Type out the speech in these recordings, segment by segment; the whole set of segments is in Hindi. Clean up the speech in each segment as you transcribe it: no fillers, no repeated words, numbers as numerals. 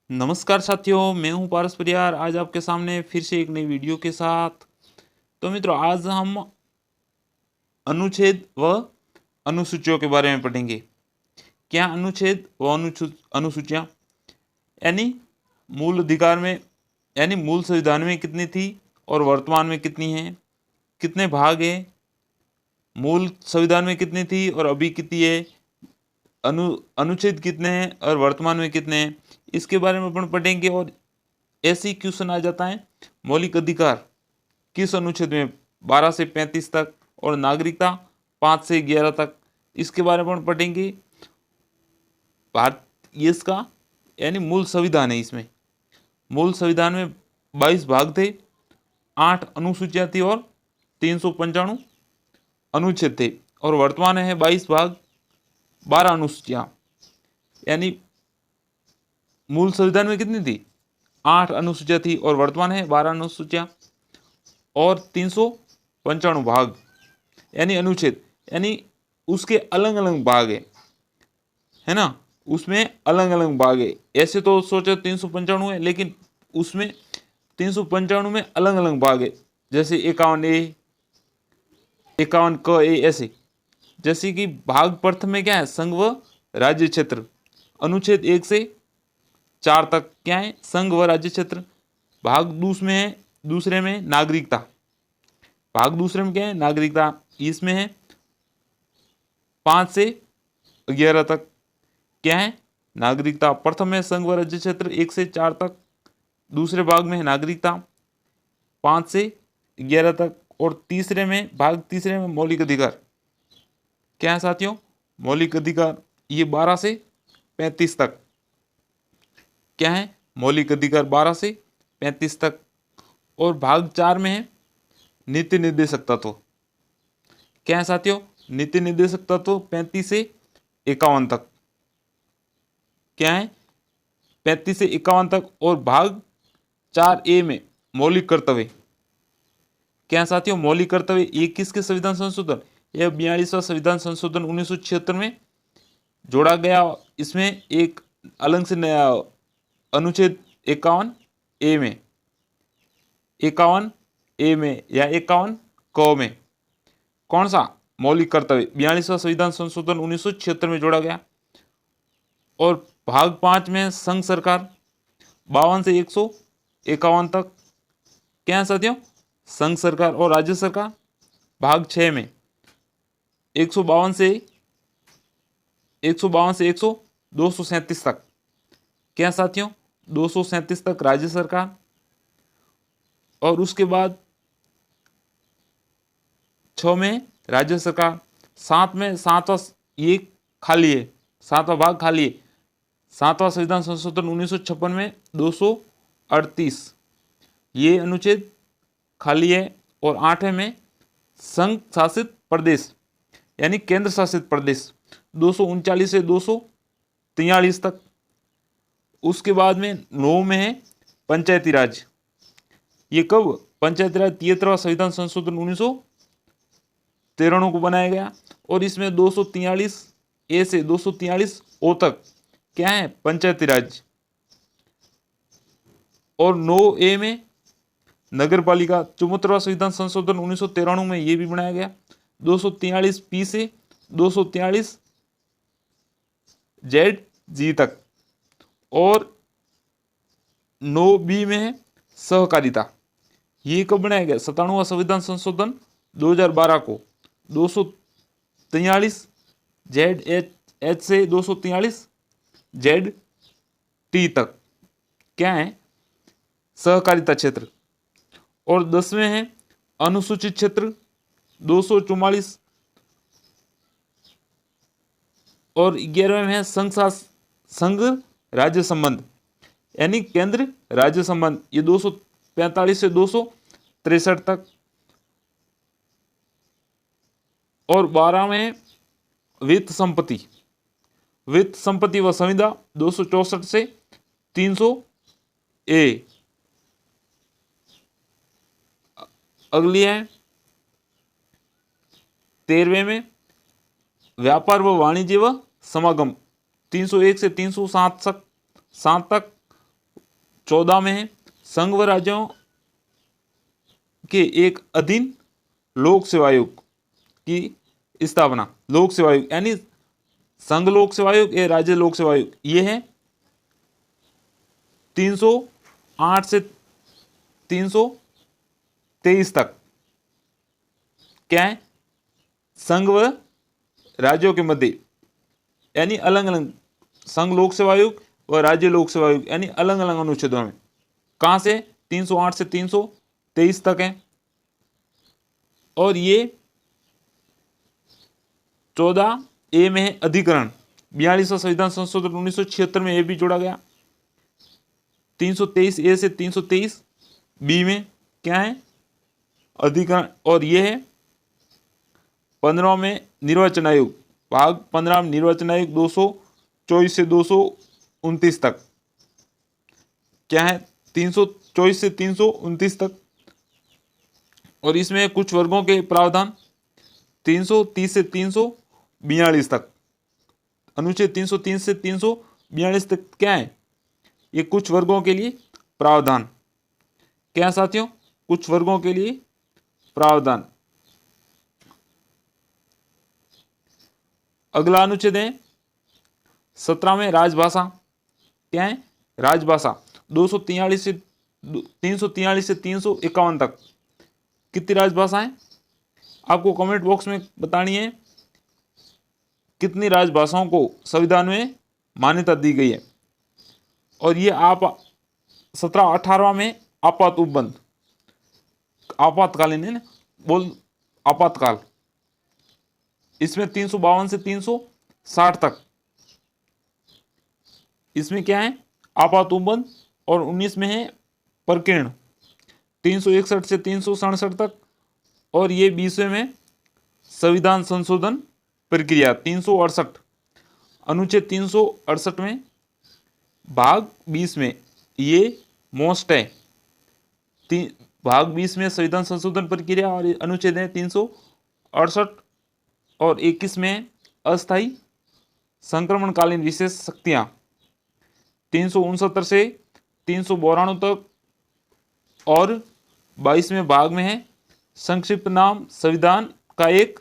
नमस्कार साथियों, मैं हूं पारस परियार। आज आपके सामने फिर से एक नई वीडियो के साथ। तो मित्रों, आज हम अनुच्छेद व अनुसूचियों के बारे में पढ़ेंगे। क्या अनुच्छेद व अनुसूचियां यानी मूल अधिकार में यानी मूल संविधान में कितनी थी और वर्तमान में कितनी है, कितने भाग है, मूल संविधान में कितनी थी और अभी कितनी है, अनुच्छेद कितने हैं और वर्तमान में कितने हैं, इसके बारे में अपन पढ़ेंगे। और ऐसे ही क्वेश्चन आ जाता है मौलिक अधिकार किस अनुच्छेद में 12 से 35 तक और नागरिकता 5 से 11 तक, इसके बारे में अपन पढ़ेंगे। भारत ये इसका यानी मूल संविधान है। इसमें मूल संविधान में 22 भाग थे, 8 अनुसूचियां थी और 395 अनुच्छेद थे। और वर्तमान है 22 भाग 12 अनुसूचियां। यानी मूल संविधान में कितनी थी? 8 अनुसूचियां थी और वर्तमान है 12 अनुसूचियां और 395 भाग यानी अनुच्छेद, यानी उसके अलग अलग भाग है ना। उसमें अलग अलग भाग है। ऐसे तो सोचो 395 है, लेकिन उसमें 395 में अलग अलग भाग है। जैसे 51A, 51K ऐसे। जैसे कि भाग प्रथम में क्या है? संघ व राज्य क्षेत्र। अनुच्छेद 1 से 4 तक क्या है? संघ व राज्य क्षेत्र। भाग दूसरे में नागरिकता। भाग दूसरे में क्या है? नागरिकता। इसमें है 5 से 11 तक क्या है? नागरिकता। प्रथम में संघ व राज्य क्षेत्र 1 से 4 तक, दूसरे भाग में है नागरिकता 5 से 11 तक, और भाग तीसरे में मौलिक अधिकार। क्या है साथियों? मौलिक अधिकार ये 12 से 35 तक। क्या है? मौलिक अधिकार 12 से 35 तक। और भाग 4 में है नीति निर्देशक तत्व। क्या है साथियों? नीति निर्देशक तत्व 35 से 51 तक। क्या है? 35 से 51 तक। और भाग 4A में मौलिक कर्तव्य। क्या है साथियों? मौलिक कर्तव्य। ये किसके संविधान संशोधन? यह 42वां संविधान संशोधन 1976 में जोड़ा गया। इसमें एक अलग से नया अनुच्छेद 51A में, 51A में या 51K में कौन सा? मौलिक कर्तव्य 42वां संविधान संशोधन 1976 में जोड़ा गया। और भाग 5 में संघ सरकार 52 से 151 तक। क्या है साथियों? संघ सरकार। और राज्य सरकार भाग 6 में 152 से 237 तक। क्या साथियों? 237 तक राज्य सरकार। और उसके बाद 6 में राज्य सरकार। 7 में सातवां ये खाली है, 7वां भाग खाली है। 7वां संविधान संशोधन 1956 में 238 ये अनुच्छेद खाली है। और 8वें में संघ शासित प्रदेश यानी केंद्र शासित प्रदेश 239 से 243 तक। उसके बाद में 9 में है पंचायती राज। ये कब? पंचायती राज 73वां संविधान संशोधन 1993 को बनाया गया। और इसमें 243A से 243O तक क्या है? पंचायती राज। और 9A में नगर पालिका। 74वां संविधान संशोधन 1993 में ये भी बनाया गया। 243P से 243ZG तक। और 9B में है सहकारिता। ये कब बनाया गया? 97वां संविधान संशोधन 2012 को। 243ZH से 243ZT तक क्या है? सहकारिता क्षेत्र। और 10वें है अनुसूचित क्षेत्र 244। और 11वें है संघ राज्य संबंध यानी केंद्र राज्य संबंध। ये 245 से 263 तक। और 12 में वित्त संपत्ति व संविदा 264 से 300A। अगली है 13वें में व्यापार व वाणिज्य व समागम 301 से 307 तक। 14 में है संघ व राज्यों के एक अधीन लोक सेवा आयोग की स्थापना। लोक सेवा आयोग यानी संघ लोक सेवा आयोग या राज्य लोक सेवा आयोग, ये है 308 से 323 तक। क्या है? संघ व राज्यों के मध्य यानी अलग अलग संघ लोक सेवा आयोग व राज्य लोक सेवा आयोग यानी अलग अलग अनुच्छेदों में। कहाँ से? 308 से 323 तक है। और ये 14A में है अधिकरण। 42वां संविधान संशोधन 1976 में ये भी जोड़ा गया। 323A से 323B में क्या है? अधिकरण। और ये है 15 में निर्वाचन आयोग, भाग 15 में निर्वाचन आयोग 224 से 229 तक। क्या है? 324 से 329 तक। और इसमें कुछ वर्गों के प्रावधान 330 से 342 तक। अनुच्छेद 330 से 342 तक क्या है? ये कुछ वर्गों के लिए प्रावधान। क्या साथियों? कुछ वर्गों के लिए प्रावधान। अगला अनुच्छेद है 17 में राजभाषा। क्या है? राजभाषा 243 से 343 से 351 तक। कितनी राजभाषाएं? आपको कमेंट बॉक्स में बतानी है कितनी राजभाषाओं को संविधान में मान्यता दी गई है। और ये आप 17-18 में आपात उपबंध, आपातकालीन है ना, बोल आपातकाल, इसमें 352 से 360 तक। इसमें क्या है? आपात उपबंध। और 19 में है प्रकीर्ण 361 से 367 तक। और ये 20वें में संविधान संशोधन प्रक्रिया 368। अनुच्छेद 368 में भाग 20 में ये मोस्ट है। भाग 20 में संविधान संशोधन प्रक्रिया और अनुच्छेद है 368। और 21 में अस्थायी संक्रमणकालीन विशेष शक्तियाँ 369 से 392 तक। और 22वें भाग में है संक्षिप्त नाम संविधान का एक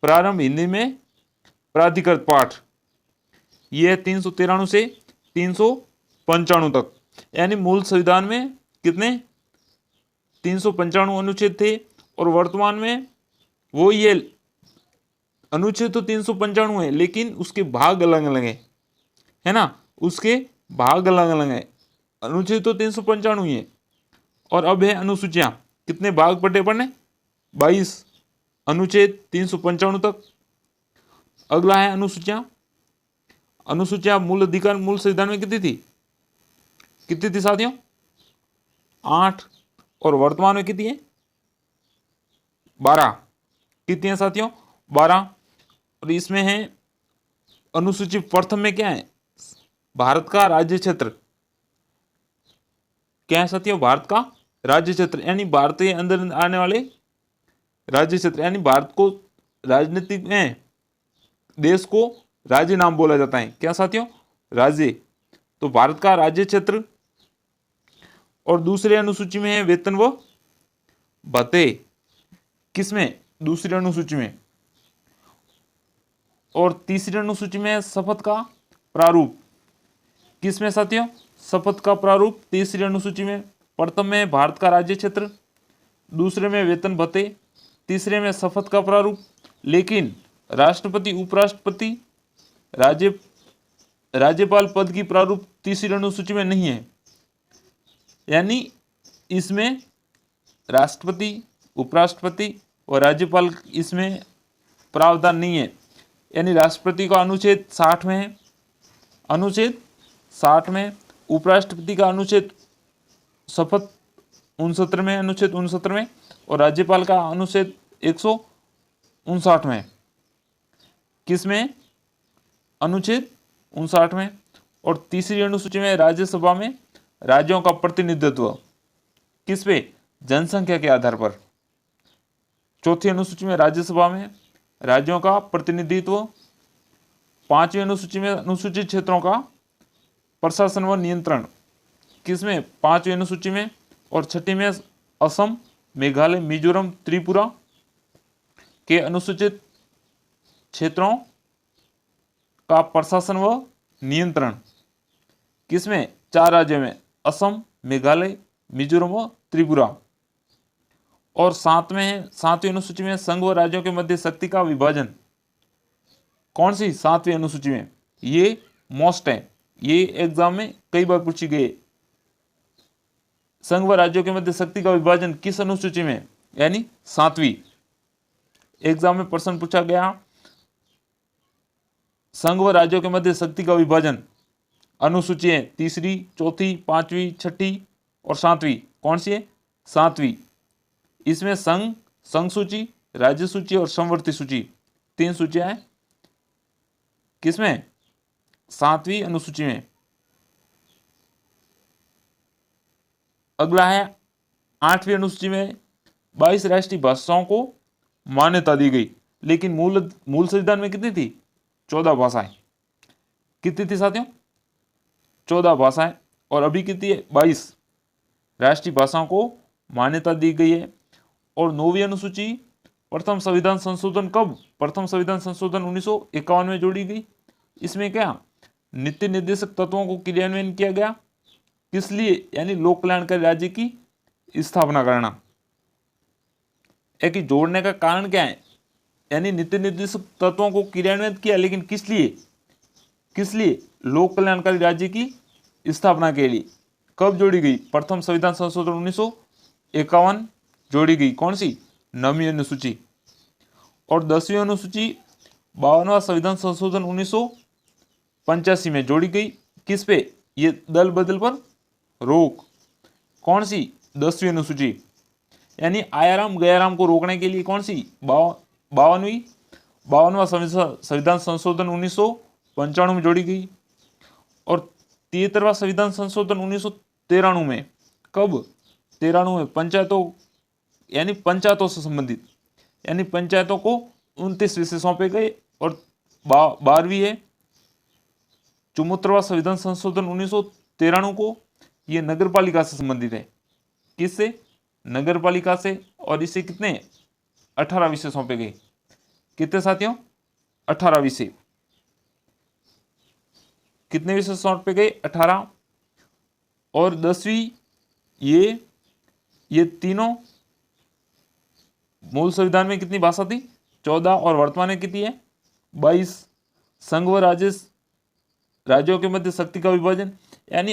प्रारंभ हिंदी में प्राधिकृत पाठ। यह 393 से 395 तक। यानी मूल संविधान में कितने? 395 अनुच्छेद थे। और वर्तमान में वो ये अनुच्छेद तो 395 है, लेकिन उसके भाग अलग अलग है ना, उसके भाग अलग अलग है। अनुच्छेद तो 395 ही है। और अब है अनुसूचियां। कितने भाग पढ़े पढ़ने? 22 अनुच्छेद 395 तक। अगला है अनुसूचियां। अनुसूचियां मूल अधिकार मूल संविधान में कितनी थी साथियों? 8। और वर्तमान में कितनी है? 12। कितनी है साथियों? 12। और इसमें है अनुसूची प्रथम में क्या है? भारत का राज्य क्षेत्र। क्या है साथियों? भारत का राज्य क्षेत्र यानी भारत के अंदर आने वाले राज्य क्षेत्र, यानी भारत को राजनीतिक में देश को राज्य नाम बोला जाता है। क्या साथियों? राज्य। तो भारत का राज्य क्षेत्र। और दूसरे अनुसूची में है वेतन व भत्ते। किसमें? दूसरी अनुसूची में। और तीसरी अनुसूची में शपथ का प्रारूप। किसमें साथियों? शपथ का प्रारूप तीसरी अनुसूची में। प्रथम में भारत का राज्य क्षेत्र, दूसरे में वेतन भत्ते, तीसरे में शपथ का प्रारूप। लेकिन राष्ट्रपति, उपराष्ट्रपति, राज्यपाल पद की प्रारूप तीसरी अनुसूची में नहीं है। यानी इसमें राष्ट्रपति, उपराष्ट्रपति और राज्यपाल इसमें प्रावधान नहीं है। यानी राष्ट्रपति का अनुच्छेद 60 में है, अनुच्छेद 60 में। उपराष्ट्रपति का अनुच्छेद शपथ 69 में, अनुच्छेद 69 में। और राज्यपाल का अनुच्छेद 159 में। किसमें? अनुच्छेद 59 में। और तीसरी अनुसूची में राज्यसभा में राज्यों का प्रतिनिधित्व। किस पे? जनसंख्या के आधार पर। चौथी अनुसूची में राज्यसभा में राज्यों का प्रतिनिधित्व। पांचवी अनुसूची में अनुसूचित क्षेत्रों का प्रशासन व नियंत्रण। किसमें 5वीं अनुसूची में, और 6ठी में असम, मेघालय, मिजोरम, त्रिपुरा के अनुसूचित क्षेत्रों का प्रशासन व नियंत्रण। किसमें 4 राज्यों में, असम, मेघालय, मिजोरम व त्रिपुरा। और 7वीं अनुसूची में संघ व राज्यों के मध्य शक्ति का विभाजन। कौन सी 7वीं अनुसूची में, ये मोस्ट है, ये एग्जाम में कई बार पूछी गई। संघ व राज्यों के मध्य शक्ति का विभाजन किस अनुसूची में, यानी 7वीं। एग्जाम में प्रश्न पूछा गया संघ व राज्यों के मध्य शक्ति का विभाजन, अनुसूची है 3री, 4थी, 5वीं, 6ठी और 7वीं। कौन सी है, 7वीं। इसमें संघ सूची, राज्य सूची और समवर्ती सूची, 3 सूचियां हैं किसमें, 7वीं अनुसूची में। अगला है 8वीं अनुसूची में 22 राष्ट्रीय भाषाओं को मान्यता दी गई, लेकिन मूल संविधान में कितनी थी, 14 भाषाएं। कितनी थी साथियों, 14 भाषाएं, और अभी कितनी है, 22 राष्ट्रीय भाषाओं को मान्यता दी गई है। और 9वीं अनुसूची प्रथम संविधान संशोधन कब, प्रथम संविधान संशोधन 1951 में जोड़ी गई। इसमें क्या, नीति निर्देशक तत्वों को क्रियान्वयन किया गया, किस लिए, यानी लोक कल्याणकारी राज्य की स्थापना करना। एक जोड़ने का कारण क्या है, यानी नीति निर्देशक तत्वों को क्रियान्वित किया, लेकिन किस लिए, लोक कल्याणकारी राज्य की स्थापना के लिए। कब जोड़ी गई, प्रथम संविधान संशोधन 1951 जोड़ी गई। कौन सी, 9वीं अनुसूची। और 10वीं अनुसूची 52वां संविधान संशोधन 1985 में जोड़ी गई, किस पे, ये दल बदल पर रोक। कौन सी, 10वीं अनुसूची, यानी आयाराम गयाराम को रोकने के लिए। कौन सी, 52वां संविधान संशोधन 1995 में जोड़ी गई। और 73वां संविधान संशोधन 1993 में, कब, 93 में पंचायतों, यानी पंचायतों से संबंधित, यानी पंचायतों को 29 विषय सौंपे गए। और 12वीं है 74वां संविधान संशोधन 1993 को, ये नगरपालिका से संबंधित है। किससे, नगरपालिका से। और इसे कितने, 18 विषय सौंपे गए। कितने साथियों, 18 विषय। कितने विषय सौंपे गए, 18। और 10वीं ये तीनों, मूल संविधान में कितनी भाषा थी, 14, और वर्तमान में कितनी है, 22। संघ व राज्यों के मध्य शक्ति का विभाजन, यानी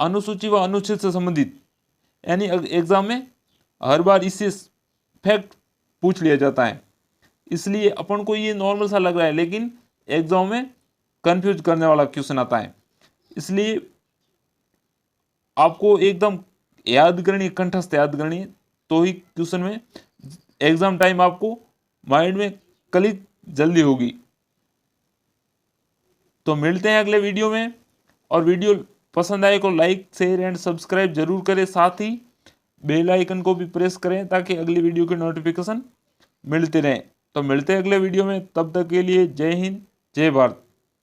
अनुसूची व अनुच्छेद से संबंधित, यानी एग्जाम में हर बार इससे फैक्ट पूछ लिया जाता है। इसलिए अपन को ये नॉर्मल सा लग रहा है, लेकिन एग्जाम में कंफ्यूज करने वाला क्वेश्चन आता है। इसलिए आपको एकदम याद करनी, कंठस्थ याद करनी, तो ही क्वेश्चन में एग्जाम टाइम आपको माइंड में क्लिक जल्दी होगी। तो मिलते हैं अगले वीडियो में, और वीडियो पसंद आए तो लाइक, शेयर एंड सब्सक्राइब जरूर करें, साथ ही बेल आइकन को भी प्रेस करें ताकि अगली वीडियो के नोटिफिकेशन मिलते रहें। तो मिलते हैं अगले वीडियो में, तब तक के लिए जय हिंद, जय भारत।